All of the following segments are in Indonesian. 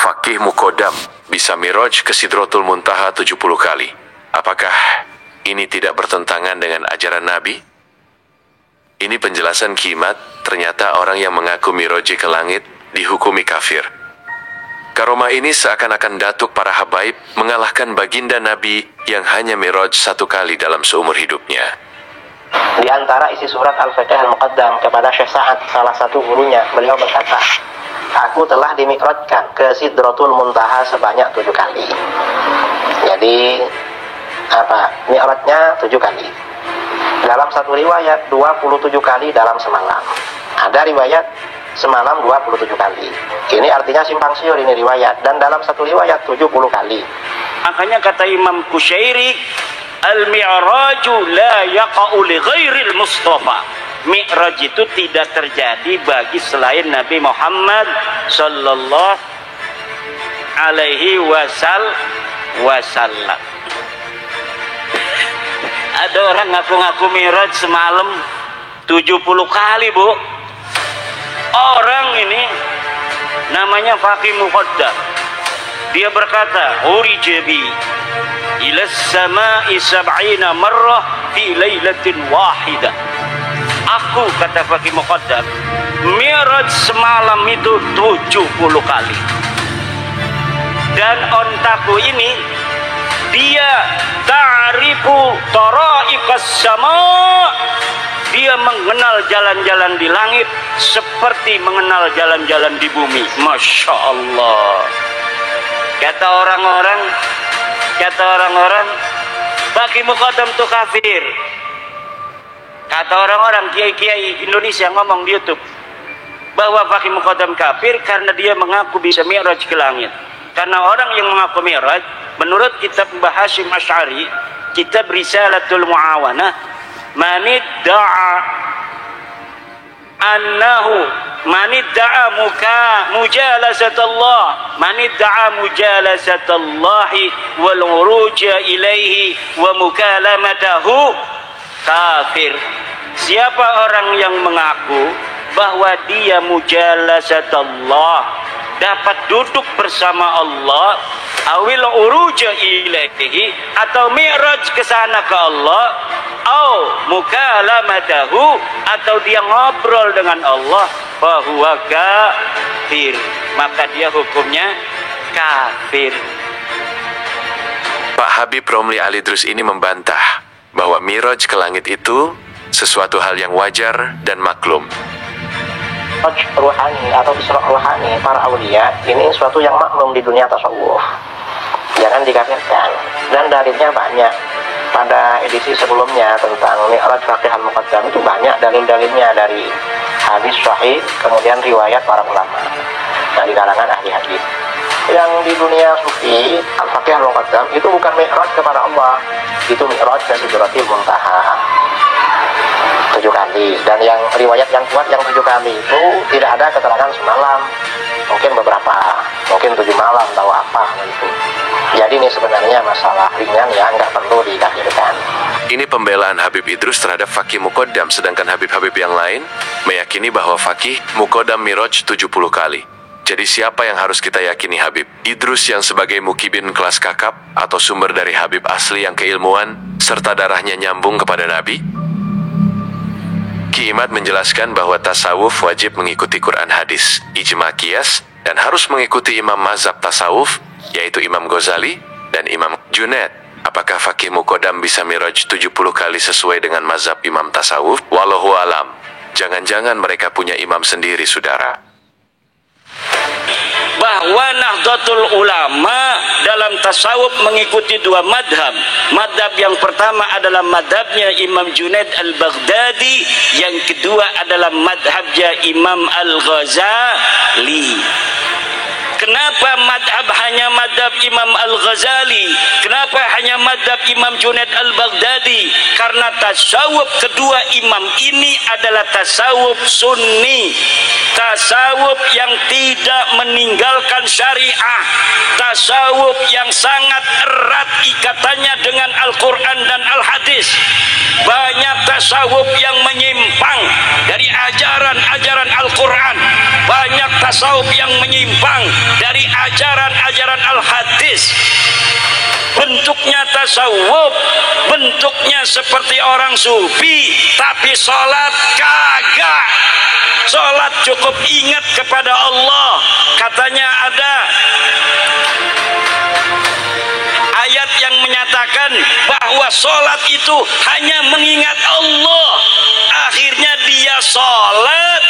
Faqih Muqaddam bisa Miraj ke Sidratul Muntaha 70 kali. Apakah ini tidak bertentangan dengan ajaran Nabi? Ini penjelasan Kimat. Ternyata orang yang mengaku Miraj ke langit dihukumi kafir. Karomah ini seakan-akan datuk para habaib mengalahkan baginda Nabi yang hanya Miraj 1 kali dalam seumur hidupnya. Di antara isi surat Al-Faqih Al-Muqaddam kepada Syekh Sa'ad, salah satu gurunya, beliau berkata, aku telah dimikrajkan ke Sidratul Muntaha sebanyak 7 kali. Jadi mi'rajnya 7 kali. Dalam satu riwayat 27 kali dalam semalam. Ada riwayat semalam 27 kali. Ini artinya simpang siur ini riwayat. Dan dalam satu riwayat 70 kali. Makanya kata Imam Qushairi, al-mi'raju la yaqa'u li ghairil Mustafa. Mi'raj itu tidak terjadi bagi selain Nabi Muhammad sallallahu alaihi wasallam. Ada orang ngaku-ngaku Miraj semalam 70 kali, Bu. Orang ini namanya Faqih Muqaddam. Dia berkata, "Urijabi ila as-sama'i 70 marrah fi lailatin wahidah." Aku, kata Faqih Muqaddam, Miraj semalam itu 70 kali. Dan ontaku ini dia ta'rifu tara'iqas sama'. Dia mengenal jalan-jalan di langit seperti mengenal jalan-jalan di bumi. Masya Allah. Kata orang-orang Faqih Muqaddam itu kafir. Kata orang-orang kiai-kiai Indonesia ngomong di YouTube bahwa Faqih Muqaddam kafir karena dia mengaku bisa mi'raj ke langit. Karena orang yang mengaku mi'raj, menurut kitab Mbah Hashim Asy'ari, kitab Risalatul Mu'awanah, manidda'a mujalasatallahi wal uruja ilaihi wa mukalamatahu kafir. Siapa orang yang mengaku bahwa dia mujalasatullah, dapat duduk bersama Allah, awil uruja ilaihi, atau mi'raj ke sana ke Allah, au mukalamatahu, atau dia ngobrol dengan Allah, fahuwa kafir, maka dia hukumnya kafir. Pak Habib Romli Alidrus ini membantah bahwa Miraj ke langit itu sesuatu hal yang wajar dan maklum. Ruhani atau Isra ruhani para aulia ini suatu yang maklum di dunia tasawuf. Jangan dikafirkan. Dan dalilnya banyak. Pada edisi sebelumnya tentang Mi'raj Faqih Al-Muqaddam itu banyak dalil-dalilnya dari hadis sahih, kemudian riwayat para ulama dari kalangan ahli hadis. Yang di dunia sufi, Al-Faqih Al-Muqaddam itu bukan Mi'raj kepada Allah, itu Mi'raj ke Sidratul Muntaha 7 kali. Dan yang riwayat yang kuat yang 7 kali itu tidak ada keterangan semalam, mungkin beberapa, mungkin 7 malam, tahu apa gitu. Jadi ini sebenarnya masalah ringan ya, nggak perlu dikafirkan. Ini pembelaan Habib Idrus terhadap Faqih Muqaddam, sedangkan Habib-Habib yang lain meyakini bahwa Faqih Muqaddam Miraj 70 kali. Jadi siapa yang harus kita yakini, Habib Idrus yang sebagai mukibin kelas kakap, atau sumber dari Habib asli yang keilmuan serta darahnya nyambung kepada Nabi? Ki Imad menjelaskan bahwa tasawuf wajib mengikuti Quran hadis, ijma qiyas, dan harus mengikuti imam mazhab tasawuf, yaitu Imam Ghazali dan Imam Junaid. Apakah Faqih Muqaddam bisa Miraj 70 kali sesuai dengan mazhab imam tasawuf? Wallahu alam. Jangan-jangan mereka punya imam sendiri, saudara. Bahwa Nahdlatul Ulama dalam tasawuf mengikuti 2 madhab. Madhab yang pertama adalah madhabnya Imam Junaid Al-Baghdadi, yang kedua adalah madhabnya Imam Al-Ghazali. Kenapa madhab hanya madhab Imam Al-Ghazali? Kenapa hanya madhab Imam Junaid Al-Baghdadi? Karena tasawuf kedua imam ini adalah tasawuf sunni, tasawuf yang tidak meninggalkan syariah, tasawuf yang sangat erat ikatannya dengan Al-Quran dan Al-Hadis. Banyak tasawuf yang menyimpang dari ajaran-ajaran Al-Quran, banyak tasawuf yang menyimpang dari ajaran-ajaran al-hadis. Bentuknya tasawuf, bentuknya seperti orang sufi, tapi sholat kagak. Sholat cukup ingat kepada Allah. Katanya ada ayat yang menyatakan bahwa sholat itu hanya mengingat Allah. Akhirnya dia sholat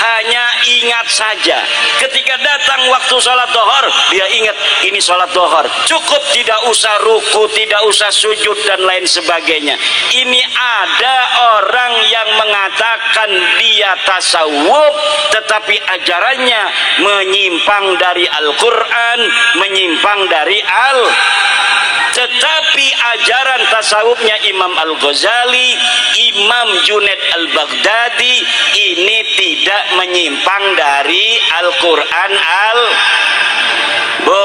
hanya ingat saja. Ketika datang waktu sholat dohor, dia ingat ini sholat dohor. Cukup, tidak usah ruku, tidak usah sujud dan lain sebagainya. Ini ada orang yang mengatakan dia tasawuf, tetapi ajarannya menyimpang dari Al-Quran, menyimpang dari tetapi ajaran tasawufnya Imam Al-Ghazali, Imam Junaid Al-Baghdadi ini tidak menyimpang dari Al-Quran. Bu,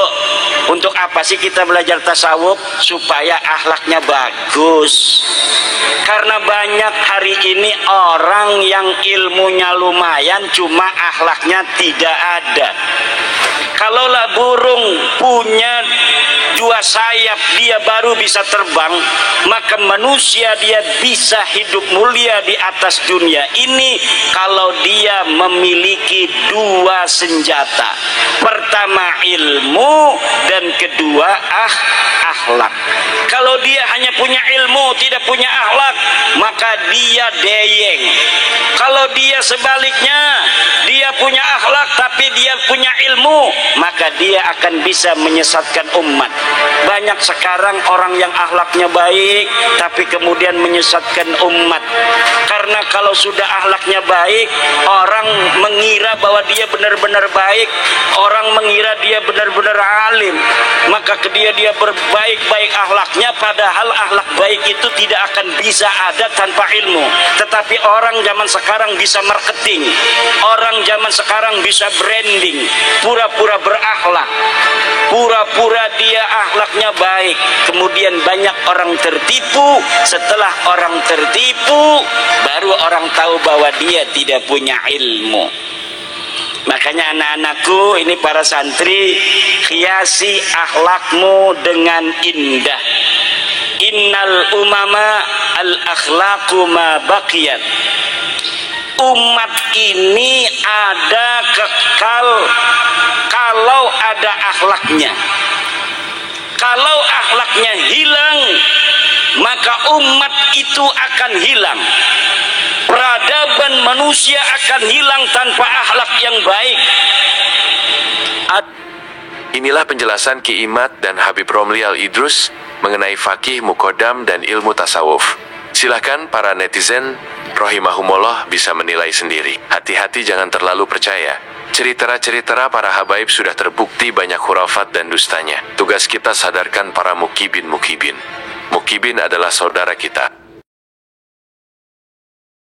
untuk apa sih kita belajar tasawuf? Supaya akhlaknya bagus. Karena banyak hari ini orang yang ilmunya lumayan, cuma akhlaknya tidak ada. Kalaulah burung punya dua sayap, dia baru bisa terbang, maka manusia dia bisa hidup mulia di atas dunia ini kalau dia memiliki dua senjata. Pertama ilmu, dan kedua akhlak. Kalau dia hanya punya ilmu, tidak punya akhlak, maka dia deyeng. Kalau dia sebaliknya, dia punya akhlak tapi dia punya ilmu, maka dia akan bisa menyesatkan umat. Banyak sekarang orang yang akhlaknya baik tapi kemudian menyesatkan umat. Karena kalau sudah akhlaknya baik, orang mengira bahwa dia benar-benar baik, orang mengira dia benar-benar alim, maka dia berbaik-baik akhlaknya, padahal akhlak baik itu tidak akan bisa ada tanpa ilmu. Tetapi orang zaman sekarang bisa marketing, orang zaman sekarang bisa branding, pura-pura berakhlak, pura-pura dia akhlaknya baik. Kemudian banyak orang tertipu. Setelah orang tertipu, baru orang tahu bahwa dia tidak punya ilmu. Makanya anak-anakku, ini para santri, hiasi akhlakmu dengan indah. Innal umama al akhlaqu ma baqiyat. Umat ini ada kekal kalau ada akhlaknya. Kalau akhlaknya hilang, maka umat itu akan hilang. Peradaban manusia akan hilang tanpa akhlak yang baik. Inilah penjelasan Ki Imad dan Habib Romli Al-Idrus mengenai fakih, mukodam, dan ilmu tasawuf. Silakan para netizen rahimahumullah bisa menilai sendiri. Hati-hati, jangan terlalu percaya. Cerita-cerita para habaib sudah terbukti banyak khurafat dan dustanya. Tugas kita sadarkan para mukibin. Mukibin adalah saudara kita.